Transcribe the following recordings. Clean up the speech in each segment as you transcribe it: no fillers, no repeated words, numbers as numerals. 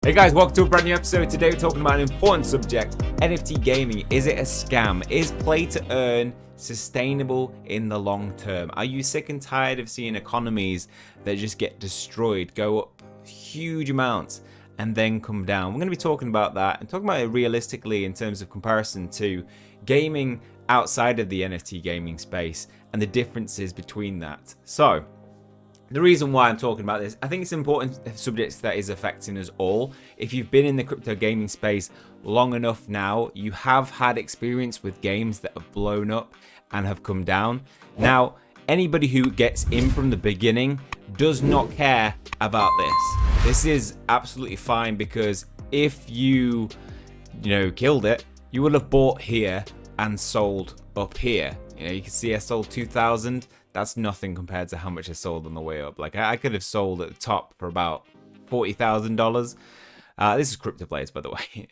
Hey guys, welcome to a brand new episode. Today we're talking about an important subject, NFT gaming. Is it a scam? Is play to earn sustainable in the long term? Are you sick and tired of seeing economies that just get destroyed, go up huge amounts and then come down? We're going to be talking about that and talking about it realistically in terms of comparison to gaming outside of the NFT gaming space and the differences between that. So, the reason why I'm talking about this, I think it's an important subject that is affecting us all. If you've been in the crypto gaming space long enough now, you have had experience with games that have blown up and have come down. Now, anybody who gets in from the beginning does not care about this. This is absolutely fine because if you killed it, you would have bought here and sold up here. You can see I sold 2,000. That's nothing compared to how much I sold on the way up. Like I could have sold at the top for about $40,000. This is crypto players, by the way.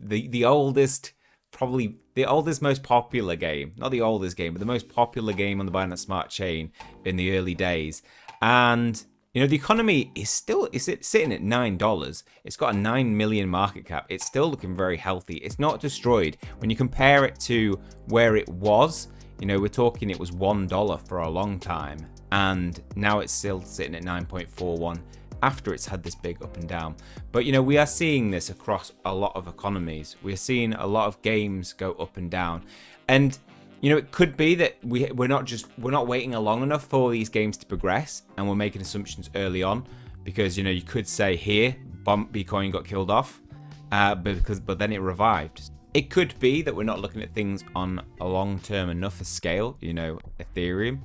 the oldest, probably the oldest, most popular game. Not the oldest game, but the most popular game on the Binance Smart Chain in the early days. And the economy is still sitting at $9. It's got a 9 million market cap. It's still looking very healthy. It's not destroyed. When you compare it to where it was, we're talking it was $1 for a long time, and now it's still sitting at 9.41 after it's had this big up and down. But we are seeing this across a lot of economies. We're seeing a lot of games go up and down, and it could be that we're not waiting long enough for these games to progress, and we're making assumptions early on because you could say here Bitcoin got killed off, but then it revived. It could be that we're not looking at things on a long-term enough a scale. Ethereum,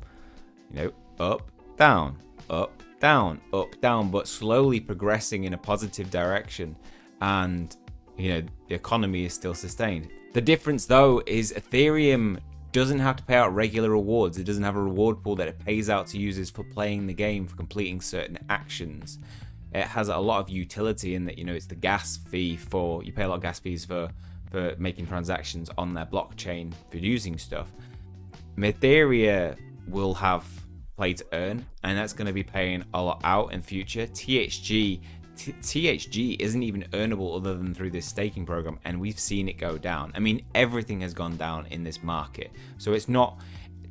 up, down, up, down, up, down, but slowly progressing in a positive direction. And, the economy is still sustained. The difference, though, is Ethereum doesn't have to pay out regular rewards. It doesn't have a reward pool that it pays out to users for playing the game, for completing certain actions. It has a lot of utility in that, it's the gas fee you pay a lot of gas fees for making transactions on their blockchain for using stuff. Ethereum will have play to earn, and that's going to be paying a lot out in future. THG isn't even earnable other than through this staking program, and we've seen it go down. I mean, everything has gone down in this market, so it's not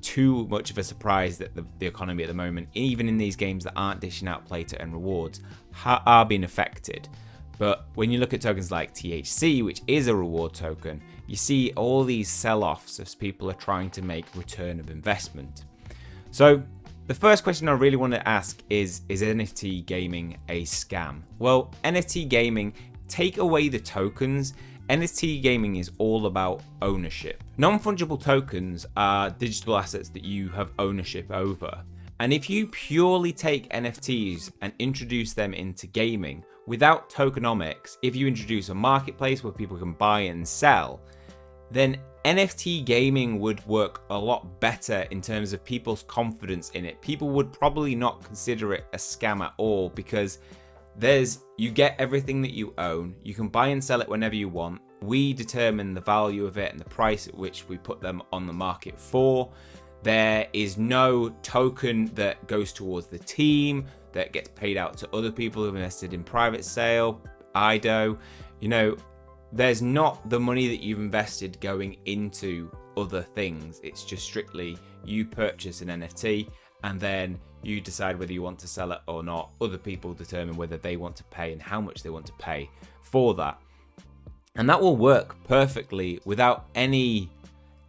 too much of a surprise that the economy at the moment, even in these games that aren't dishing out play to earn rewards, are being affected. But when you look at tokens like THC, which is a reward token, you see all these sell-offs as people are trying to make return of investment. So the first question I really want to ask is NFT gaming a scam? Well, NFT gaming, take away the tokens. NFT gaming is all about ownership. Non-fungible tokens are digital assets that you have ownership over. And if you purely take NFTs and introduce them into gaming, without tokenomics, if you introduce a marketplace where people can buy and sell, then NFT gaming would work a lot better in terms of people's confidence in it. People would probably not consider it a scam at all because you get everything that you own. You can buy and sell it whenever you want. We determine the value of it and the price at which we put them on the market for. There is no token that goes towards the team that gets paid out to other people who have invested in private sale, IDO. There's not the money that you've invested going into other things. It's just strictly you purchase an NFT and then you decide whether you want to sell it or not. Other people determine whether they want to pay and how much they want to pay for that. And that will work perfectly without any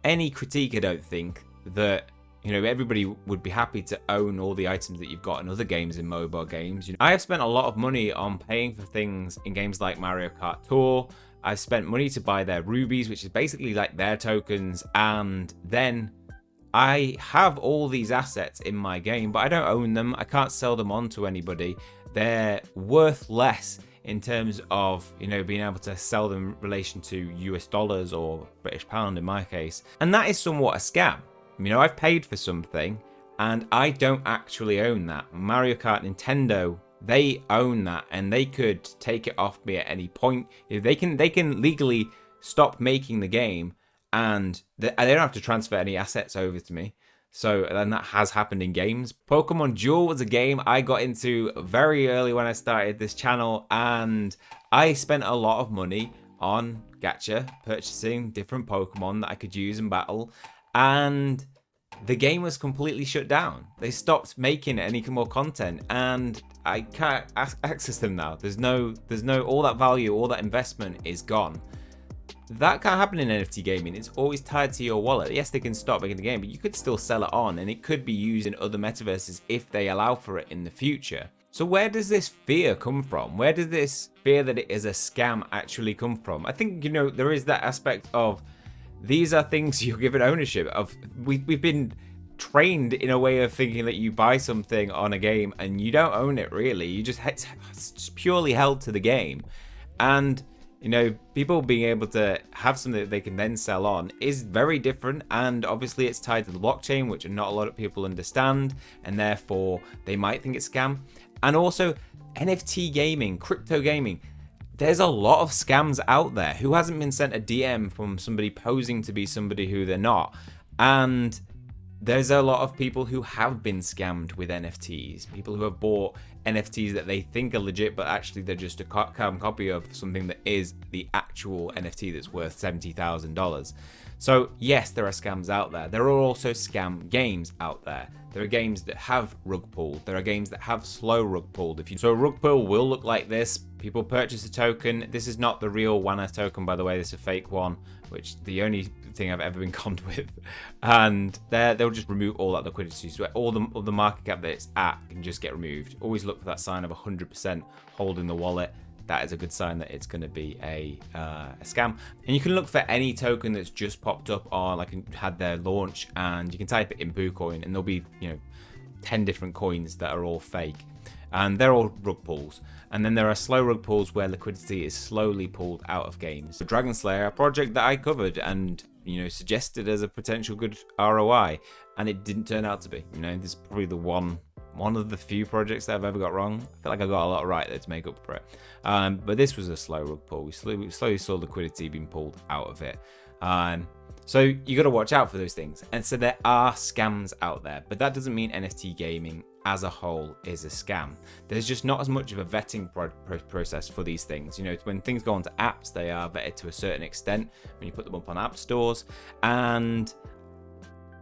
critique, I don't think, that everybody would be happy to own all the items that you've got in other games, in mobile games. I have spent a lot of money on paying for things in games like Mario Kart Tour. I've spent money to buy their rubies, which is basically like their tokens. And then I have all these assets in my game, but I don't own them. I can't sell them on to anybody. They're worth less in terms of, being able to sell them in relation to US dollars or British pound in my case. And that is somewhat a scam. I've paid for something and I don't actually own that. Mario Kart Nintendo, they own that and they could take it off me at any point. They can legally stop making the game and they don't have to transfer any assets over to me. So, and that has happened in games. Pokemon Duel was a game I got into very early when I started this channel, and I spent a lot of money on gacha, purchasing different Pokemon that I could use in battle, and the game was completely shut down. They stopped making any more content, and I can't access them now. There's no all that value, all that investment is gone. That can't happen in NFT gaming. It's always tied to your wallet. Yes, they can stop making the game, but you could still sell it on, and it could be used in other metaverses if they allow for it in the future. So where does this fear come from? Where does this fear that it is a scam actually come from? I think, you know, there is that aspect of these are things you're given ownership of. We've been trained in a way of thinking that you buy something on a game and you don't own it really. You just, it's purely held to the game. And you know, people being able to have something that they can then sell on is very different, and obviously it's tied to the blockchain, which not a lot of people understand, and therefore they might think it's scam. And also NFT gaming, crypto gaming, there's a lot of scams out there. Who hasn't been sent a DM from somebody posing to be somebody who they're not? And there's a lot of people who have been scammed with NFTs. People who have bought NFTs that they think are legit, but actually they're just a carbon copy of something that is the actual NFT that's worth $70,000. So yes, there are scams out there. There are also scam games out there. There are games that have rug pull. There are games that have slow rug pulled. So a rug pull will look like this. People purchase a token. This is not the real WANA token, by the way. This is a fake one, which the only thing I've ever been conned with. And they'll just remove all that liquidity. So all the market cap that it's at can just get removed. Always look for that sign of 100% hold in the wallet. That is a good sign that it's going to be a scam. And you can look for any token that's just popped up on, like, had their launch, and you can type it in Boocoin, and there'll be, you know, 10 different coins that are all fake, and they're all rug pulls. And then there are slow rug pulls where liquidity is slowly pulled out of games. So Dragon Slayer, a project that I covered and, you know, suggested as a potential good ROI, and it didn't turn out to be. You know, this is probably the one of the few projects that I've ever got wrong. I feel like I got a lot right there to make up for it. But this was a slow rug pull. We slowly saw liquidity being pulled out of it. So you got to watch out for those things. And so there are scams out there, but that doesn't mean NFT gaming as a whole is a scam. There's just not as much of a vetting process for these things. You know, when things go onto apps, they are vetted to a certain extent when you put them up on app stores. And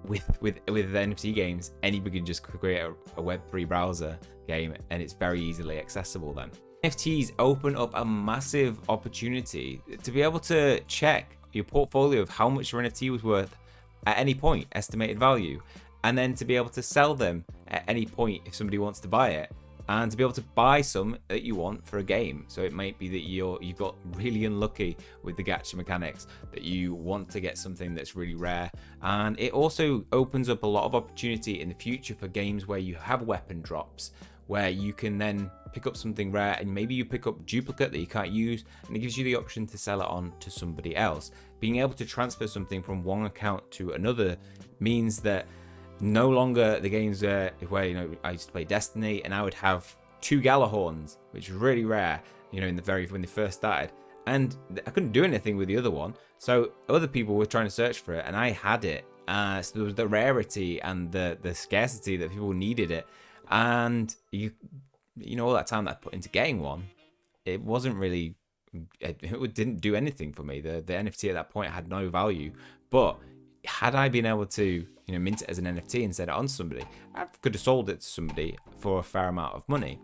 with NFT games, anybody can just create a Web3 browser game, and it's very easily accessible then. NFTs open up a massive opportunity to be able to check your portfolio of how much your NFT was worth at any point, estimated value, and then to be able to sell them at any point if somebody wants to buy it, and to be able to buy some that you want for a game. So it might be that you've got really unlucky with the gacha mechanics, that you want to get something that's really rare. And it also opens up a lot of opportunity in the future for games where you have weapon drops, where you can then pick up something rare, and maybe you pick up duplicate that you can't use, and it gives you the option to sell it on to somebody else. Being able to transfer something from one account to another means that no longer the games where, you know, I used to play Destiny and I would have 2 Galahorns, which was really rare, you know, when they first started, and I couldn't do anything with the other one, so other people were trying to search for it and I had it. So there was the rarity and the scarcity that people needed it, and you know, all that time that I put into getting one, it wasn't really, it didn't do anything for me. The NFT at that point had no value. But had I been able to, you know, mint it as an NFT and send it on to somebody, I could have sold it to somebody for a fair amount of money.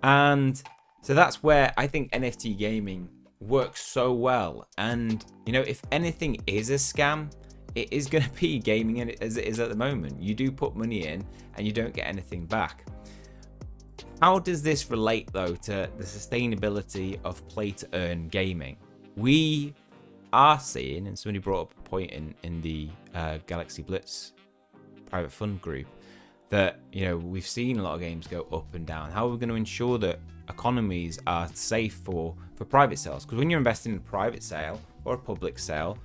And so that's where I think NFT gaming works so well. And, you know, if anything is a scam, it is going to be gaming as it is at the moment. You do put money in and you don't get anything back. How does this relate, though, to the sustainability of play-to-earn gaming? We are seeing, and somebody brought up a point in the Galaxy Blitz private fund group, that, you know, we've seen a lot of games go up and down. How are we going to ensure that economies are safe for private sales? Because when you're investing in a private sale or a public sale,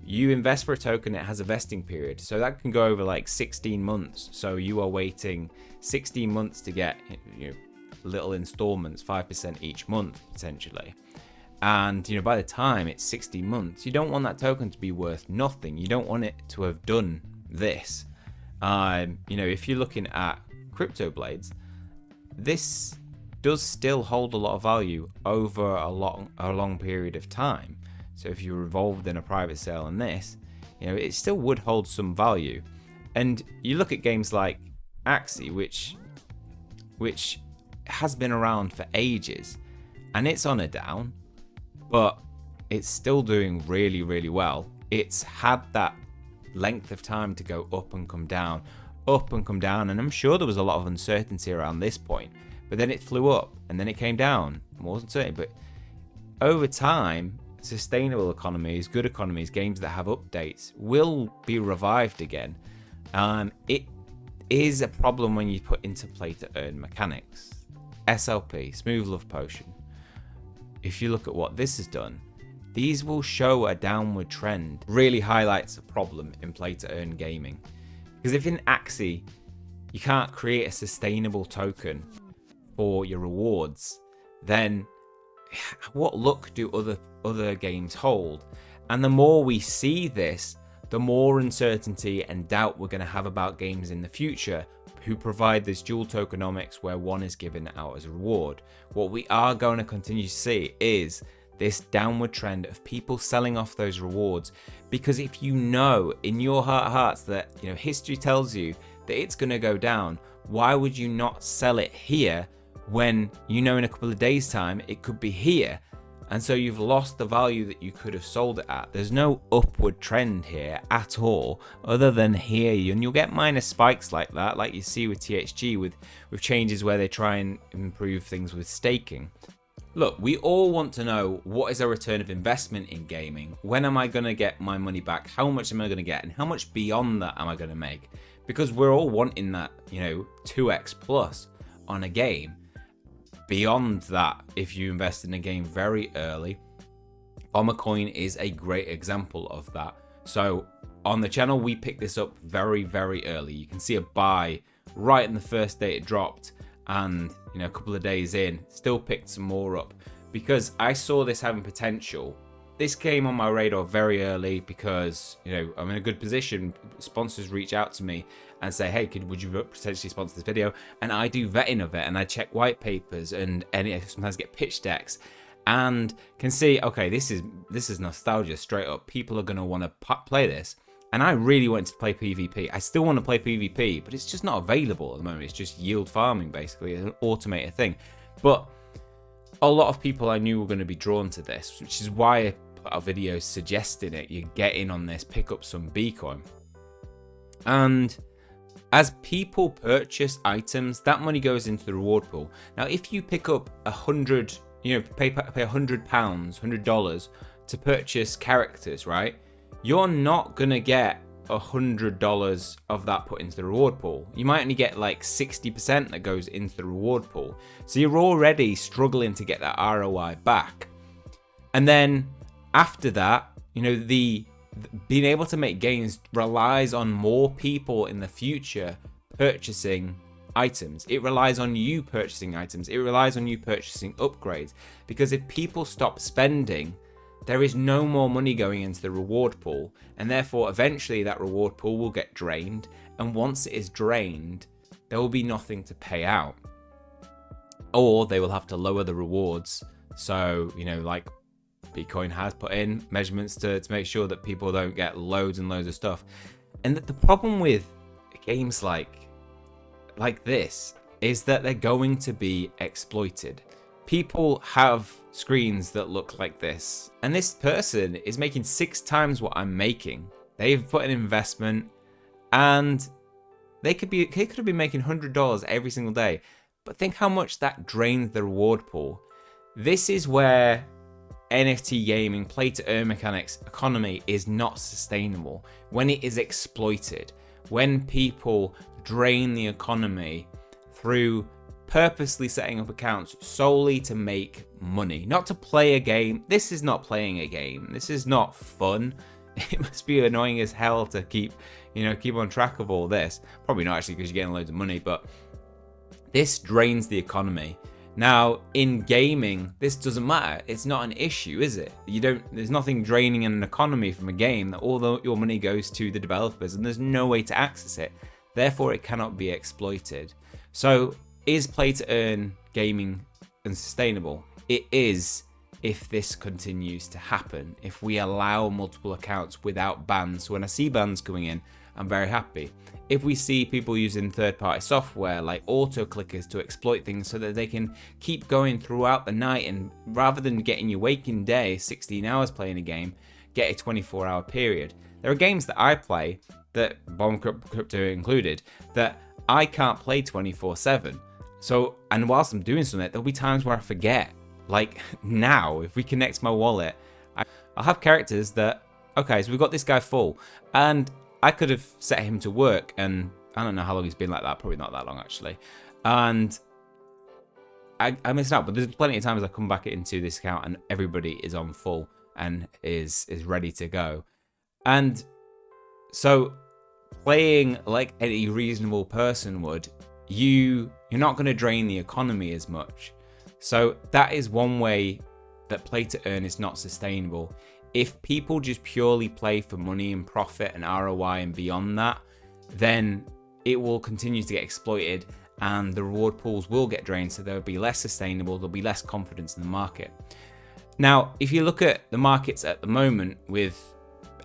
you invest for a token, it has a vesting period. So that can go over like 16 months. So you are waiting 16 months to get, you know, little installments, 5% each month, potentially. And, you know, by the time it's 60 months, you don't want that token to be worth nothing. You don't want it to have done this. You know, if you're looking at crypto blades, this does still hold a lot of value over a long period of time. So if you're involved in a private sale on this, you know, it still would hold some value. And you look at games like Axie, which has been around for ages, and it's on a down, but it's still doing really, really well. It's had that length of time to go up and come down, and I'm sure there was a lot of uncertainty around this point, but then it flew up and then it came down. More uncertainty, but over time, sustainable economies, good economies, games that have updates will be revived again. It is a problem when you put into play to earn mechanics. SLP, Smooth Love Potion. If you look at what this has done, these will show a downward trend. Really highlights a problem in play to earn gaming. Because if in Axie you can't create a sustainable token for your rewards, then what luck do other games hold? And the more we see this, the more uncertainty and doubt we're going to have about games in the future who provide this dual tokenomics where one is given out as a reward. What we are going to continue to see is this downward trend of people selling off those rewards, because if you know in your heart of hearts that, you know, history tells you that it's going to go down, why would you not sell it here when you know in a couple of days time it could be here? And so you've lost the value that you could have sold it at. There's no upward trend here at all, other than here. And you'll get minor spikes like that, like you see with THG, with changes where they try and improve things with staking. Look, we all want to know, what is a return of investment in gaming? When am I going to get my money back? How much am I going to get? And how much beyond that am I going to make? Because we're all wanting that, you know, 2x plus on a game. Beyond that, if you invest in a game very early, Coin is a great example of that. So on the channel, we picked this up very, very early. You can see a buy right in the first day it dropped, and you know, a couple of days in, still picked some more up because I saw this having potential. This came on my radar very early because, you know, I'm in a good position. Sponsors reach out to me and say, hey, would you potentially sponsor this video? And I do vetting of it, and I check white papers and sometimes get pitch decks and can see, okay, this is nostalgia straight up. People are going to want to play this. And I really wanted to play PvP. I still want to play PvP, but it's just not available at the moment. It's just yield farming, basically. It's an automated thing. But a lot of people I knew were going to be drawn to this, which is why I put out videos suggesting it. You get in on this, pick up some Coin. And as people purchase items, that money goes into the reward pool. Now, if you pick up 100, you know, pay £100, $100 to purchase characters, right? You're not going to get $100 of that put into the reward pool. You might only get like 60% that goes into the reward pool. So you're already struggling to get that ROI back. And then after that, you know, being able to make gains relies on more people in the future purchasing items. It relies on you purchasing items. It relies on you purchasing upgrades. Because if people stop spending, there is no more money going into the reward pool, and therefore eventually that reward pool will get drained, and once it is drained, there will be nothing to pay out. Or they will have to lower the rewards. So, you know, like Bitcoin has put in measurements to make sure that people don't get loads and loads of stuff. And the problem with games like this is that they're going to be exploited. People have screens that look like this, and this person is making 6 times what I'm making. They've put an investment, and they could have been making $100 every single day. But think how much that drains the reward pool. This is where NFT gaming, play to earn mechanics, economy is not sustainable. When it is exploited, when people drain the economy through purposely setting up accounts solely to make money, not to play a game. This is not playing a game. This is not fun. It must be annoying as hell to keep on track of all this. Probably not actually, because you're getting loads of money, but this drains the economy. Now, in gaming, this doesn't matter. It's not an issue, is it? There's nothing draining an economy from a game. That all your money goes to the developers, and there's no way to access it. Therefore, it cannot be exploited. So, is play to earn gaming unsustainable. It is if this continues to happen, if we allow multiple accounts without bans. So when I see bans coming in, I'm very happy. If we see people using third-party software like auto clickers to exploit things so that they can keep going throughout the night, and rather than getting your waking day 16 hours playing a game, get a 24-hour period. There are games that I play, that Bomb Crypto included, that I can't play 24/7. So, and whilst I'm doing something, there'll be times where I forget. Like now, if we connect my wallet, I'll have characters that, okay, so we've got this guy full, and I could have set him to work, and I don't know how long he's been like that, probably not that long actually. And I missed out, but there's plenty of times I come back into this account and everybody is on full and is ready to go. And so playing like any reasonable person would, you're not going to drain the economy as much. So that is one way that play to earn is not sustainable. If people just purely play for money and profit and ROI and beyond that, then it will continue to get exploited and the reward pools will get drained, so they'll be less sustainable, there'll be less confidence in the market. Now, if you look at the markets at the moment with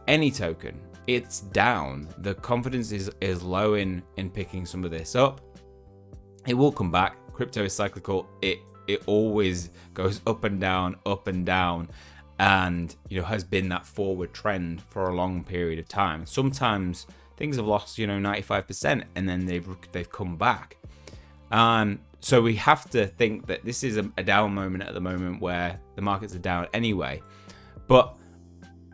any token, it's down. The confidence is low in picking some of this up. It will come back. Crypto is cyclical. It always goes up and down, and has been that forward trend for a long period of time. Sometimes things have lost 95% and then they've come back. So we have to think that this is a down moment at the moment where the markets are down anyway. But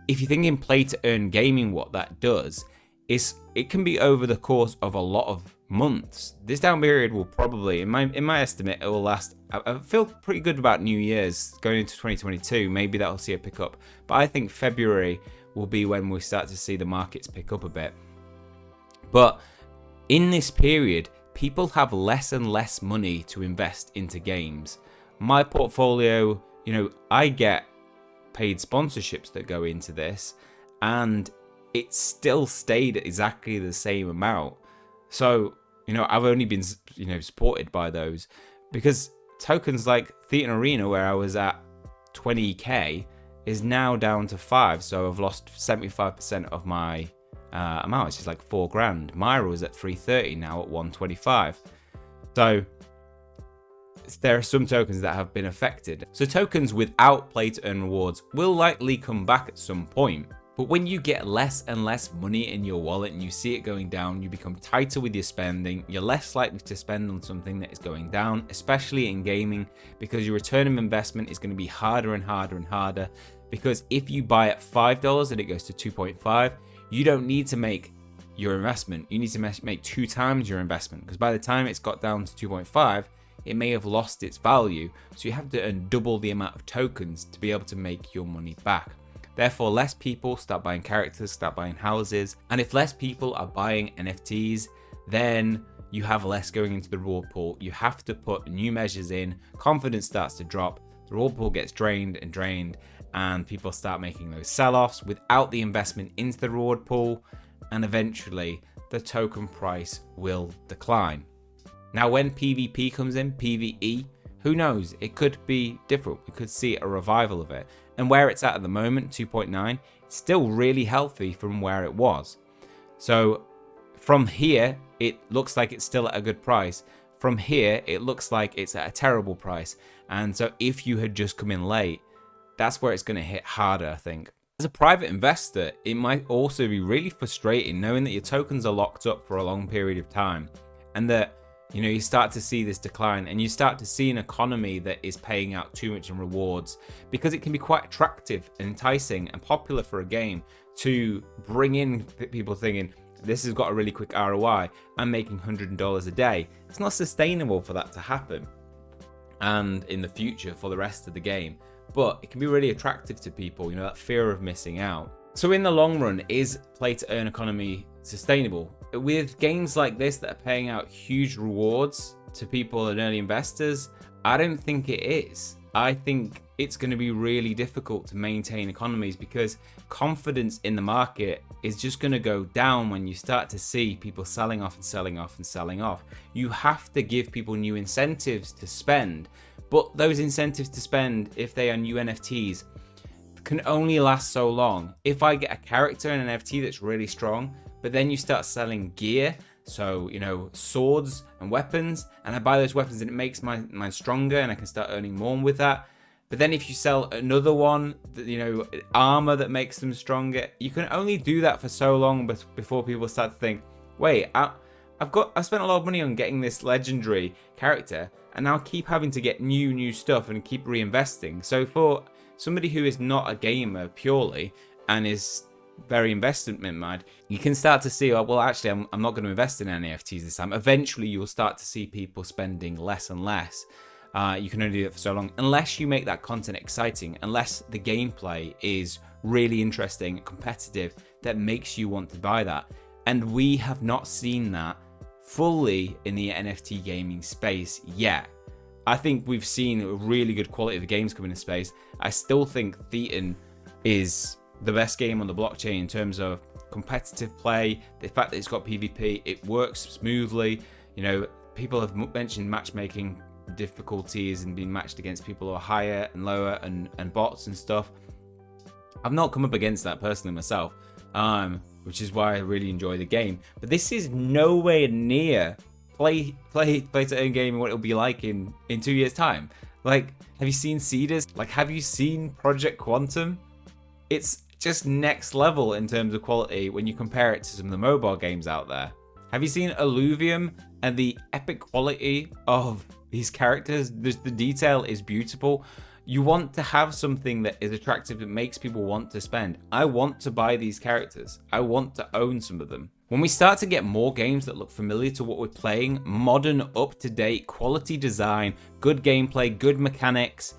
if you're thinking play to earn gaming, what that does is it can be over the course of a lot of months. This down period will probably, in my estimate, it will last. I feel pretty good about New Year's going into 2022. Maybe that'll see a pickup, but I think February will be when we start to see the markets pick up a bit. But in this period, people have less and less money to invest into games. My portfolio, I get paid sponsorships that go into this, and it still stayed at exactly the same amount. So I've only been supported by those, because tokens like Thetan Arena, where I was at 20k, is now down to 5, so I've lost 75% of my amount. It's just like $4,000. Myra was at 330, now at 125. So there are some tokens that have been affected. So tokens without play to earn rewards will likely come back at some point. But when you get less and less money in your wallet and you see it going down, you become tighter with your spending. You're less likely to spend on something that is going down, especially in gaming, because your return of investment is going to be harder and harder and harder. Because if you buy at $5 and it goes to 2.5, you don't need to make your investment. You need to make 2 times your investment, because by the time it's got down to 2.5, it may have lost its value. So you have to earn double the amount of tokens to be able to make your money back. Therefore, less people start buying characters, start buying houses. And if less people are buying NFTs, then you have less going into the reward pool. You have to put new measures in. Confidence starts to drop. The reward pool gets drained, and people start making those sell-offs without the investment into the reward pool. And eventually, the token price will decline. Now, when PvP comes in, PvE, who knows? It could be different. We could see a revival of it. And where it's at the moment, 2.9, it's still really healthy from where it was. So from here, it looks like it's still at a good price. From here, it looks like it's at a terrible price. And so if you had just come in late, that's where it's going to hit harder, I think. As a private investor, it might also be really frustrating knowing that your tokens are locked up for a long period of time, and that you start to see this decline, and you start to see an economy that is paying out too much in rewards, because it can be quite attractive and enticing and popular for a game to bring in people thinking, this has got a really quick ROI, I'm making $100 a day. It's not sustainable for that to happen, and in the future for the rest of the game. But it can be really attractive to people, that fear of missing out. So in the long run, is play to earn economy sustainable? With games like this that are paying out huge rewards to people and early investors, I don't think it is. I think it's going to be really difficult to maintain economies, because confidence in the market is just going to go down when you start to see people selling off and selling off and selling off. You have to give people new incentives to spend, But those incentives to spend, if they are new NFTs, can only last so long. If I get a character in an NFT that's really strong, but then you start selling gear, so, you know, swords and weapons, and I buy those weapons and it makes mine stronger and I can start earning more with that. But then if you sell another one, you know, armor that makes them stronger, you can only do that for so long before people start to think, wait, I've spent a lot of money on getting this legendary character, and now I keep having to get new stuff and keep reinvesting. So for somebody who is not a gamer purely and is very investment minded, you can start to see, oh, well, actually, I'm not going to invest in NFTs this time. Eventually, you'll start to see people spending less and less. You can only do it for so long, unless you make that content exciting, unless the gameplay is really interesting, competitive, that makes you want to buy that. And we have not seen that fully in the NFT gaming space yet. I think we've seen a really good quality of the games come into space. I still think Thetan is the best game on the blockchain in terms of competitive play. The fact that it's got PvP, it works smoothly. You know, people have mentioned matchmaking difficulties and being matched against people who are higher and lower and bots and stuff. I've not come up against that personally myself, which is why I really enjoy the game. But this is nowhere near play to earn gaming what it'll be like in 2 years time. Like, have you seen Cedars? Like, have you seen Project Quantum? It's just next level in terms of quality when you compare it to some of the mobile games out there. Have you seen Illuvium and the epic quality of these characters? The detail is beautiful. You want to have something that is attractive, that makes people want to spend. I want to buy these characters. I want to own some of them. When we start to get more games that look familiar to what we're playing, modern, up-to-date, quality design, good gameplay, good mechanics,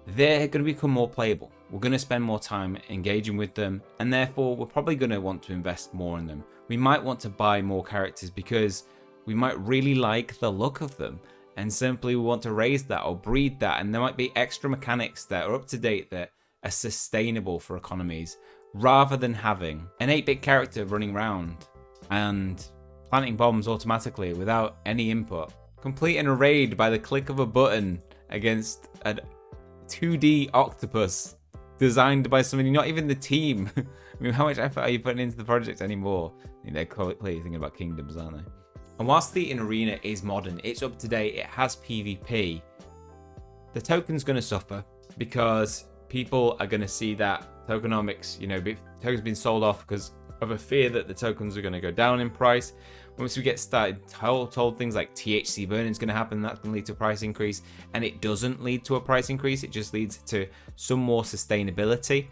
they're going to become more playable. We're going to spend more time engaging with them, and therefore we're probably going to want to invest more in them. We might want to buy more characters because we might really like the look of them, and simply we want to raise that or breed that, and there might be extra mechanics that are up to date that are sustainable for economies, rather than having an 8-bit character running around and planting bombs automatically without any input, completing a raid by the click of a button against a 2D octopus designed by somebody, not even the team. I mean, how much effort are you putting into the project anymore? I think they're clearly thinking about kingdoms, aren't they? And whilst the arena is modern, it's up to date, it has PvP, the token's going to suffer because people are going to see that tokenomics, you know, tokens being sold off because of a fear that the tokens are going to go down in price. Once we get started told things like THC burning is going to happen, that's going to lead to a price increase, and it doesn't lead to a price increase, it just leads to some more sustainability.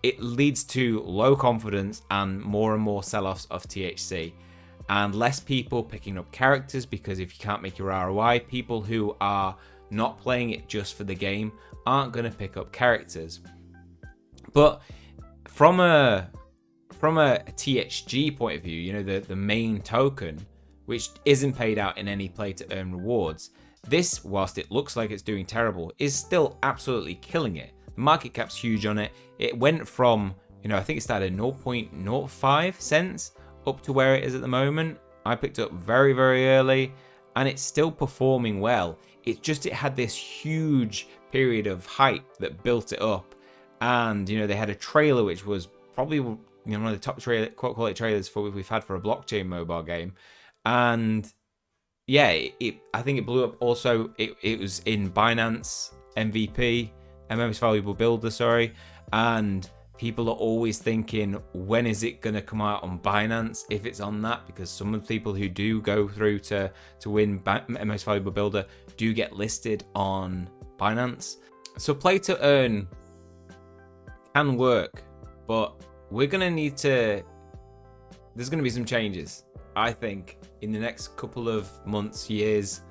It leads to low confidence and more sell-offs of THC, and less people picking up characters, because if you can't make your ROI, people who are not playing it just for the game aren't going to pick up characters. But from a THG point of view, you know, the main token, which isn't paid out in any play to earn rewards, this, whilst it looks like it's doing terrible, is still absolutely killing it. The market cap's huge on it. It went from, you know, I think it started at 0.05 cents up to where it is at the moment. I picked it up very early, and it's still performing well. It's just, it had this huge period of hype that built it up, and, you know, they had a trailer which was probably, you know, one of the top quality trailers we've had for a blockchain mobile game. And yeah, I think it blew up. Also, it was in Binance MVP, most valuable builder, sorry. And people are always thinking, when is it going to come out on Binance, if it's on that? Because some of the people who do go through to win most valuable builder do get listed on Binance. So play to earn can work, but we're going to need to, there's going to be some changes, I think, in the next couple of months, years,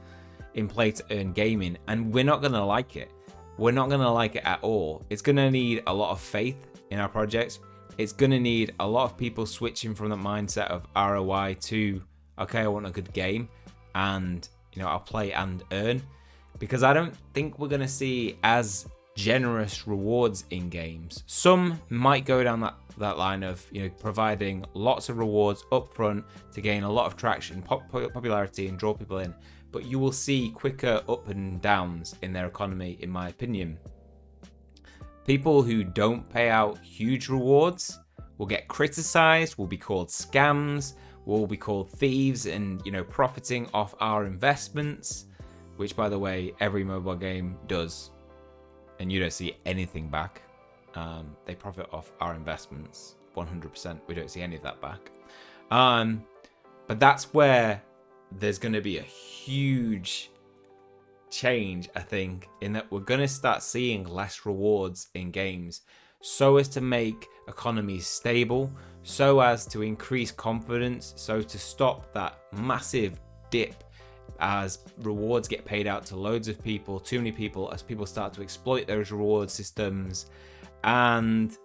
in play to earn gaming, and we're not going to like it. We're not going to like it at all. It's going to need a lot of faith in our projects. It's going to need a lot of people switching from the mindset of ROI to, okay, I want a good game, and, you know, I'll play and earn, because I don't think we're going to see as generous rewards in games. Some might go down that line of, you know, providing lots of rewards up front to gain a lot of traction, popularity, and draw people in. but you will see quicker up and downs in their economy, in my opinion. People who don't pay out huge rewards will get criticized, will be called scams, will be called thieves, and profiting off our investments, which, by the way, every mobile game does, and you don't see anything back. They profit off our investments 100%. We don't see any of that back. But that's where there's going to be a huge change, I think, in that we're going to start seeing less rewards in games, so as to make economies stable, so as to increase confidence, so to stop that massive dip as rewards get paid out to loads of people, too many people, as people start to exploit those reward systems. And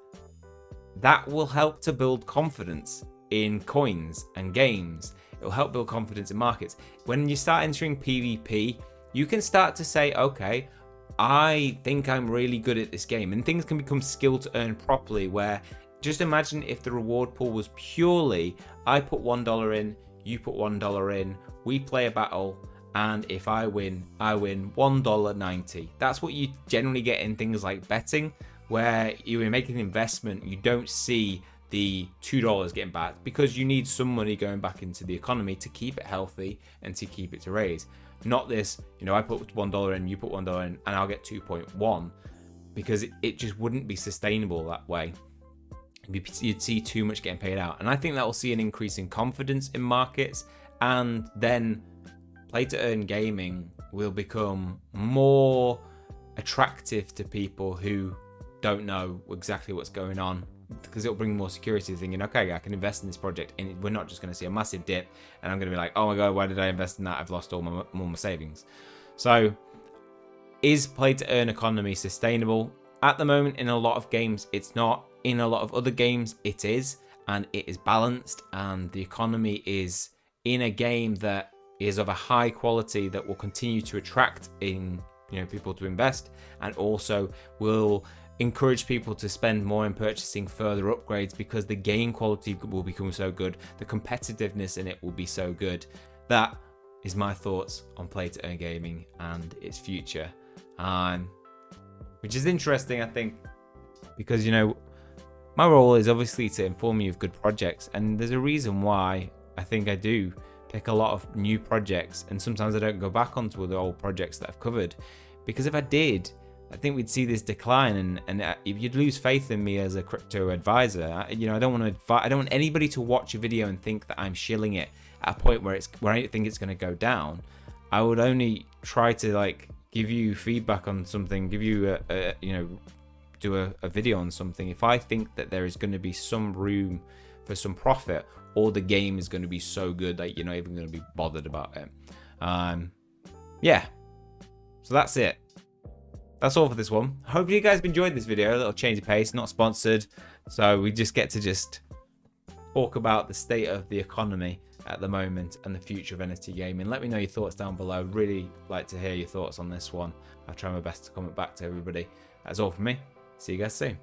that will help to build confidence in coins and games. It will help build confidence in markets. When you start entering PvP, you can start to say, okay, I think I'm really good at this game, and things can become skill to earn properly, where just imagine if the reward pool was purely, I put $1 in, you put $1 in, we play a battle, and if I win $1.90. That's what you generally get in things like betting, where you're making an investment, you don't see the $2 getting back, because you need some money going back into the economy to keep it healthy and to keep it to raise. Not this, I put $1 in, you put $1 in, and I'll get 2.1, because it just wouldn't be sustainable that way. You'd see too much getting paid out. And I think that will see an increase in confidence in markets, and then play to earn gaming will become more attractive to people who don't know exactly what's going on, because it'll bring more security, thinking, okay, I can invest in this project, and we're not just going to see a massive dip and I'm going to be like, oh my god, why did I invest in that? I've lost all my savings. So is play to earn economy sustainable? At the moment, in a lot of games it's not. In a lot of other games it is, and it is balanced, and the economy is in a game that is of a high quality that will continue to attract in people to invest, and also will encourage people to spend more in purchasing further upgrades, because the game quality will become so good, the competitiveness in it will be so good. That is my thoughts on play to earn gaming and its future, which is interesting, I think, because my role is obviously to inform you of good projects, and there's a reason why I think I do pick a lot of new projects, and sometimes I don't go back onto the old projects that I've covered, because if I did, I think we'd see this decline, and if you'd lose faith in me as a crypto advisor. I don't want anybody to watch a video and think that I'm shilling it at a point where I think it's going to go down. I would only try to give you feedback on something, give you do a video on something if I think that there is going to be some room for some profit, or the game is going to be so good that you're not even going to be bothered about it. Yeah, so that's it. That's all for this one. Hope you guys have enjoyed this video. A little change of pace, not sponsored, so we just get to talk about the state of the economy at the moment and the future of NFT gaming. Let me know your thoughts down below. Really like to hear your thoughts on this one. I'll try my best to comment back to everybody. That's all from me. See you guys soon.